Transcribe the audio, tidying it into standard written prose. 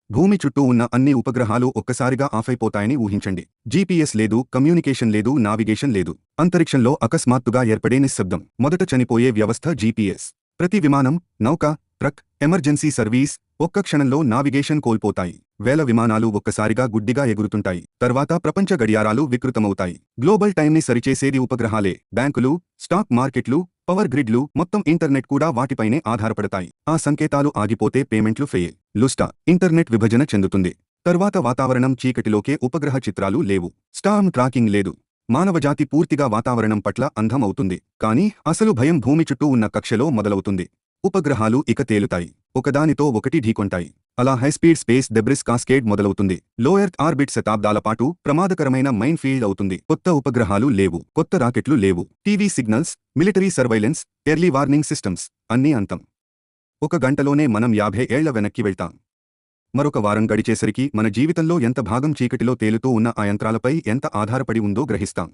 భూమి చుట్టూ ఉన్న అన్ని ఉపగ్రహాలు ఒక్కసారిగా ఆఫైపోతాయని ఊహించండి. జీపీఎస్ లేదు, కమ్యూనికేషన్ లేదు, నావిగేషన్ లేదు. అంతరిక్షంలో అకస్మాత్తుగా ఏర్పడే నిశ్శబ్దం. మొదట చనిపోయే వ్యవస్థ జీపీఎస్. ప్రతి విమానం, నౌక, ట్రక్, ఎమర్జెన్సీ సర్వీస్ ఒక్క క్షణంలో నావిగేషన్ కోల్పోతాయి. వేల విమానాలు ఒక్కసారిగా గుడ్డిగా ఎగురుతుంటాయి. తర్వాత ప్రపంచ గడియారాలు వికృతమవుతాయి. గ్లోబల్ టైంని సరిచేసేది ఉపగ్రహాలే. బ్యాంకులు, స్టాక్ మార్కెట్లు, పవర్ గ్రిడ్లు, మొత్తం ఇంటర్నెట్ కూడా వాటిపైనే ఆధారపడతాయి. ఆ సంకేతాలు ఆగిపోతే పేమెంట్లు ఫెయిల్. లుస్టా, ఇంటర్నెట్ విభజన చెందుతుంది. తర్వాత వాతావరణం చీకటిలోకే. ఉపగ్రహ చిత్రాలు లేవు. స్టార్మ్ ట్రాకింగ్ లేదు. మానవజాతి పూర్తిగా వాతావరణం పట్ల అంధం అవుతుంది. కానీ అసలు భయం భూమి చుట్టూ ఉన్న కక్షలో మొదలవుతుంది. ఉపగ్రహాలు ఇక తేలుతాయి. ఒకదానితో ఒకటి ఢీకొంటాయి. అలా హైస్పీడ్ స్పేస్ డెబ్రిస్ కాస్కేడ్ మొదలవుతుంది. లో ఎర్త్ ఆర్బిట్ శతాబ్దాల పాటు ప్రమాదకరమైన మైన్ ఫీల్డ్ అవుతుంది. కొత్త ఉపగ్రహాలు లేవు. కొత్త రాకెట్లు లేవు. TV signals, military surveillance, early warning systems అన్నీ అంతం. ఒక గంటలోనే మనం 50 ఏళ్ల వెనక్కి వెళ్తాం. మరొక వారం గడిచేసరికి మన జీవితంలో ఎంత భాగం చీకటిలో తేలుతూ ఉన్న ఆ యంత్రాలపై ఎంత ఆధారపడి ఉందో గ్రహిస్తాం.